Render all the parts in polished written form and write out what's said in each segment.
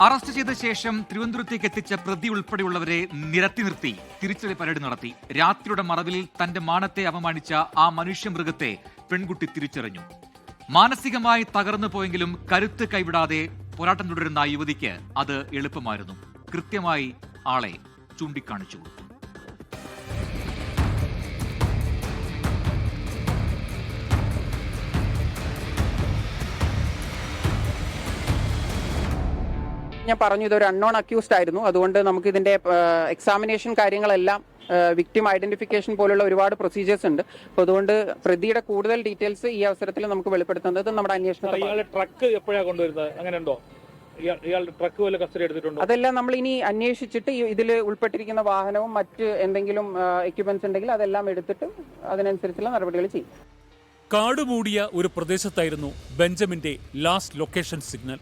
Arrest ചെയ്ത ശേഷം തിരുവനന്തപുരത്തേക്ക് എത്തിച്ച പ്രതി ഉൾപ്പെടെയുള്ളവരെ നിരത്തി നിർത്തി തിരിച്ചടി പരേഡ് നടത്തി. രാത്രിയുടെ മറവിൽ തന്റെ മാനത്തെ അപമാനിച്ച ആ മനുഷ്യമൃഗത്തെ പെൺകുട്ടി തിരിച്ചറിഞ്ഞു. മാനസികമായി തകർന്നു പോയെങ്കിലും കരുത്ത് കൈവിടാതെ പോരാട്ടം തുടരുന്ന യുവതിക്ക് അത് എളുപ്പമായിരുന്നു. കൃത്യമായി ആളെ ചൂണ്ടിക്കാണിച്ചു കൊടുത്തു. ഞാൻ പറഞ്ഞു ഇതൊരു അൺനോൺ അക്യൂസ്ഡ് ആയിരുന്നു. അതുകൊണ്ട് നമുക്ക് ഇതിന്റെ എക്സാമിനേഷൻ കാര്യങ്ങളെല്ലാം വിക്ടിം ഐഡന്റിഫിക്കേഷൻ പോലുള്ള ഒരുപാട് പ്രൊസീജിയേഴ്സ് ഉണ്ട്. അപ്പോൾ അതുകൊണ്ട് പ്രതിയുടെ കൂടുതൽ ഡീറ്റെയിൽസ് ഈ അവസരത്തിൽ നമുക്ക് വെളിപ്പെടുത്തുന്നത് നമ്മുടെ അന്വേഷണത്തിൽ. ട്രക്ക് എപ്പോഴാണ് കൊണ്ടുവരുന്നത്? അങ്ങനെയുണ്ടോ? ഇയാളുടെ ട്രക്ക് വല്ല കസ്റ്റഡി എടുത്തിട്ടുണ്ടോ? അതെല്ലാം നമ്മൾ ഇനി അന്വേഷിച്ചിട്ട് ഇതിൽ ഉൾപ്പെട്ടിരിക്കുന്ന വാഹനവും മറ്റ് എന്തെങ്കിലും എക്യുപ്മെന്റ്സ് ഉണ്ടെങ്കിൽ അതെല്ലാം എടുത്തിട്ട് അതിനനുസരിച്ചുള്ള നടപടികൾ ചെയ്യും. കാടുമൂടിയ ഒരു പ്രദേശത്തായിരുന്നു ബെഞ്ചമിന്റെ ലാസ്റ്റ് ലൊക്കേഷൻ സിഗ്നൽ.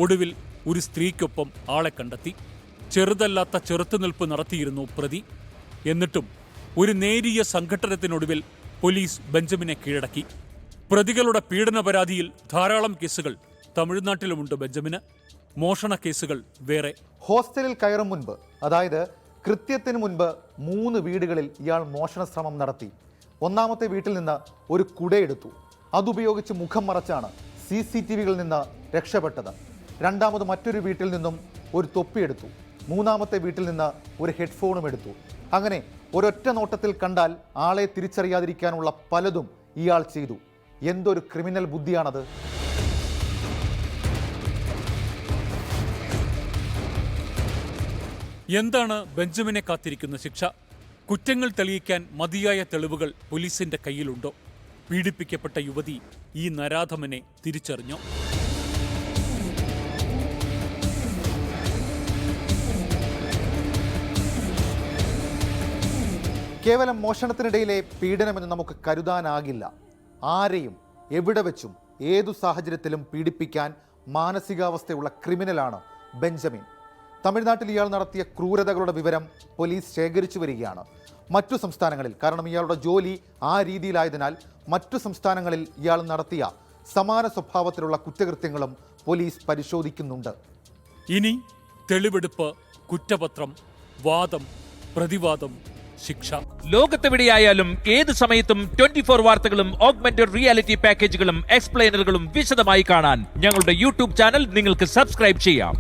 ഒടുവിൽ ഒരു സ്ത്രീക്കൊപ്പം ആളെ കണ്ടെത്തി. ചെറുതല്ലാത്ത ചെറുത്തുനിൽപ്പ് നടത്തിയിരുന്നു പ്രതി. എന്നിട്ടും ഒരു നേരിയ സംഘട്ടനത്തിനൊടുവിൽ പോലീസ് ബെഞ്ചമിനെ കീഴടക്കി. പ്രതികളുടെ പീഡന പരാതിയിൽ ധാരാളം കേസുകൾ തമിഴ്നാട്ടിലുമുണ്ട് ബെഞ്ചമിന്. മോഷണ കേസുകൾ വേറെ. ഹോസ്റ്റലിൽ കയറും മുൻപ്, അതായത് കൃത്യത്തിന് മുൻപ് 3 വീടുകളിൽ ഇയാൾ മോഷണ ശ്രമം നടത്തി. ഒന്നാമത്തെ വീട്ടിൽ നിന്ന് ഒരു കുടയെടുത്തു. അതുപയോഗിച്ച് മുഖം മറച്ചാണ് CCTVകളിൽ നിന്ന് രക്ഷപ്പെട്ടത്. രണ്ടാമത് മറ്റൊരു വീട്ടിൽ നിന്നും ഒരു തൊപ്പിയെടുത്തു. മൂന്നാമത്തെ വീട്ടിൽ നിന്ന് ഒരു ഹെഡ്ഫോണും എടുത്തു. അങ്ങനെ ഒരൊറ്റ നോട്ടത്തിൽ കണ്ടാൽ ആളെ തിരിച്ചറിയാതിരിക്കാനുള്ള പലതും ഇയാൾ ചെയ്തു. എന്തൊരു ക്രിമിനൽ ബുദ്ധിയാണത്! എന്താണ് ബെഞ്ചമിനെ കാത്തിരിക്കുന്ന ശിക്ഷ? കുറ്റങ്ങൾ തെളിയിക്കാൻ മതിയായ തെളിവുകൾ പോലീസിന്റെ കയ്യിലുണ്ടോ? പീഡിപ്പിക്കപ്പെട്ട യുവതി ഈ നരാധമനെ തിരിച്ചറിഞ്ഞോ? കേവലം മോഷണത്തിനിടയിലെ പീഡനമെന്ന് നമുക്ക് കരുതാനാകില്ല. ആരെയും എവിടെ വെച്ചും ഏതു സാഹചര്യത്തിലും പീഡിപ്പിക്കാൻ മാനസികാവസ്ഥയുള്ള ക്രിമിനലാണ് ബെഞ്ചമിൻ. തമിഴ്നാട്ടിൽ ഇയാൾ നടത്തിയ ക്രൂരതകളുടെ വിവരം പോലീസ് ശേഖരിച്ചു വരികയാണ്. മറ്റു സംസ്ഥാനങ്ങളിൽ, കാരണം ഇയാളുടെ ജോലി ആ രീതിയിലായതിനാൽ മറ്റു സംസ്ഥാനങ്ങളിൽ ഇയാൾ നടത്തിയ സമാന സ്വഭാവത്തിലുള്ള കുറ്റകൃത്യങ്ങളും പോലീസ് പരിശോധിക്കുന്നുണ്ട്. ഇനി തെളിവെടുപ്പ്, കുറ്റപത്രം, വാദം, പ്രതിവാദം, ശിക്ഷ. ലോകത്തെവിടെയായാലും ഏത് സമയത്തും 24 വാർത്തകളും ഓഗ്മെന്റഡ് റിയാലിറ്റി പാക്കേജുകളും എക്സ്പ്ലെയിനറുകളും വിശദമായി കാണാൻ ഞങ്ങളുടെ യൂട്യൂബ് ചാനൽ നിങ്ങൾക്ക് സബ്സ്ക്രൈബ് ചെയ്യാം.